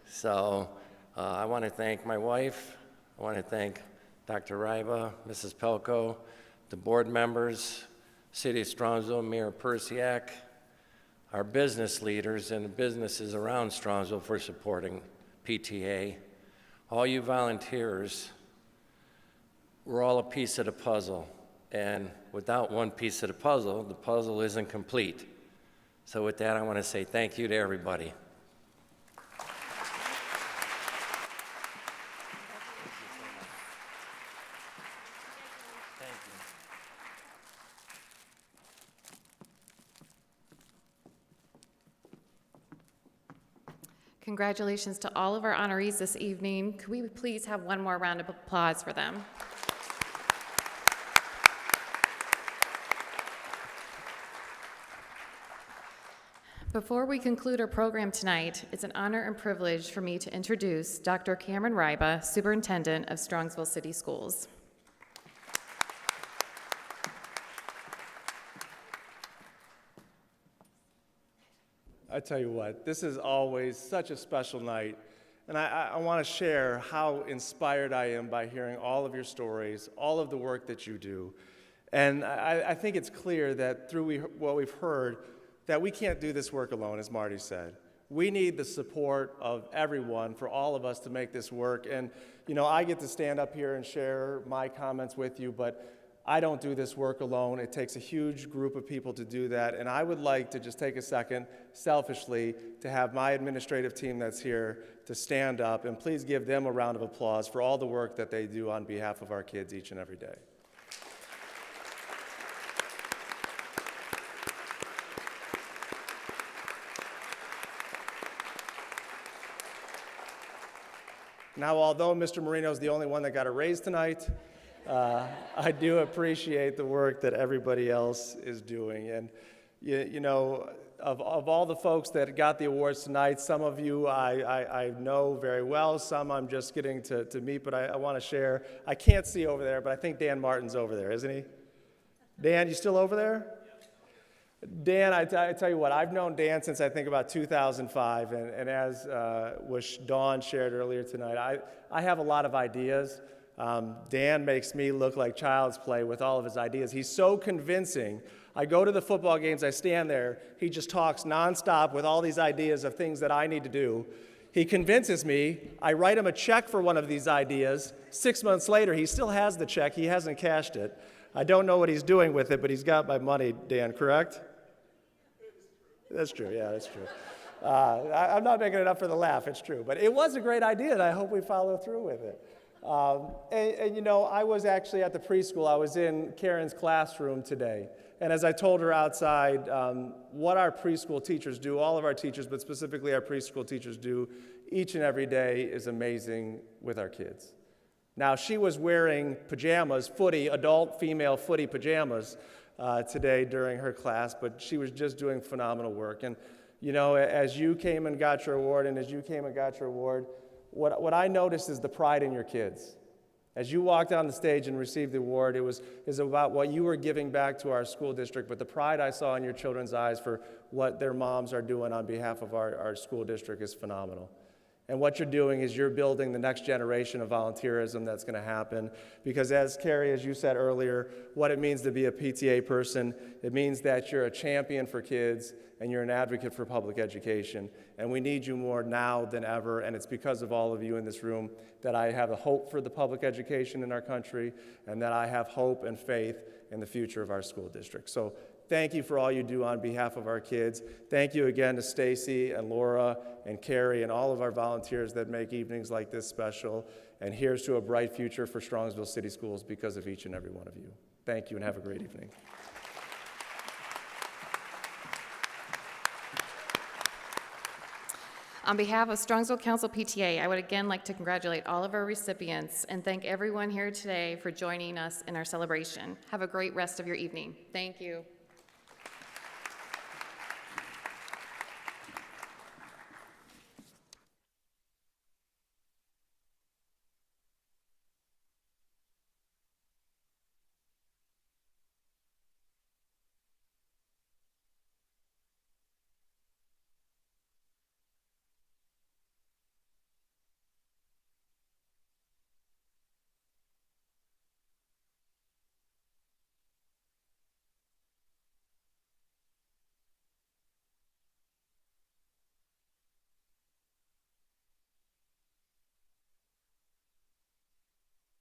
So I want to thank my wife. I want to thank Dr. Ryba, Mrs. Pelko, the board members, City of Strongsville, Mayor Persiak, our business leaders and the businesses around Strongsville for supporting PTA. All you volunteers, we're all a piece of the puzzle. And without one piece of the puzzle isn't complete. So with that, I want to say thank you to everybody. Congratulations to all of our honorees this evening. Could we please have one more round of applause for them? Before we conclude our program tonight, it's an honor and privilege for me to introduce Dr. Cameron Ryba, Superintendent of Strongsville City Schools. I tell you what, this is always such a special night, and I want to share how inspired I am by hearing all of your stories, all of the work that you do. And I think it's clear that through what we've heard, that we can't do this work alone, as Marty said. We need the support of everyone for all of us to make this work. And, you know, I get to stand up here and share my comments with you, but I don't do this work alone. It takes a huge group of people to do that. And I would like to just take a second, selfishly, to have my administrative team that's here to stand up. And please give them a round of applause for all the work that they do on behalf of our kids each and every day. Now, although Mr. Marino is the only one that got a raise tonight, I do appreciate the work that everybody else is doing. And, you know, of all the folks that got the awards tonight, some of you I know very well, some I'm just getting to meet, but I want to share. I can't see over there, but I think Dan Martin's over there, isn't he? Dan, you still over there? Dan, I tell you what, I've known Dan since I think about 2005, and as Dawn shared earlier tonight, I have a lot of ideas. Dan makes me look like child's play with all of his ideas. He's so convincing. I go to the football games, I stand there, he just talks nonstop with all these ideas of things that I need to do. He convinces me, I write him a check for one of these ideas. 6 months later, he still has the check, he hasn't cashed it. I don't know what he's doing with it, but he's got my money, Dan, correct? That's true, yeah, that's true. I'm not making it up for the laugh, it's true. But it was a great idea, and I hope we follow through with it. And you know, I was actually at the preschool. I was in Karen's classroom today. And as I told her outside, what our preschool teachers do, all of our teachers, but specifically our preschool teachers do each and every day is amazing with our kids. Now, she was wearing pajamas, adult female footy pajamas today during her class, but she was just doing phenomenal work. And, you know, as you came and got your award, what I noticed is the pride in your kids. As you walked on the stage and received the award, it was about what you were giving back to our school district, but the pride I saw in your children's eyes for what their moms are doing on behalf of our school district is phenomenal. And what you're doing is you're building the next generation of volunteerism that's going to happen. Because as Carrie, as you said earlier, what it means to be a PTA person, it means that you're a champion for kids and you're an advocate for public education. And we need you more now than ever. And it's because of all of you in this room that I have a hope for the public education in our country and that I have hope and faith in the future of our school district. So thank you for all you do on behalf of our kids. Thank you again to Stacy and Laura and Carrie and all of our volunteers that make evenings like this special. And here's to a bright future for Strongsville City Schools because of each and every one of you. Thank you and have a great evening. On behalf of Strongsville Council PTA, I would again like to congratulate all of our recipients and thank everyone here today for joining us in our celebration. Have a great rest of your evening. Thank you.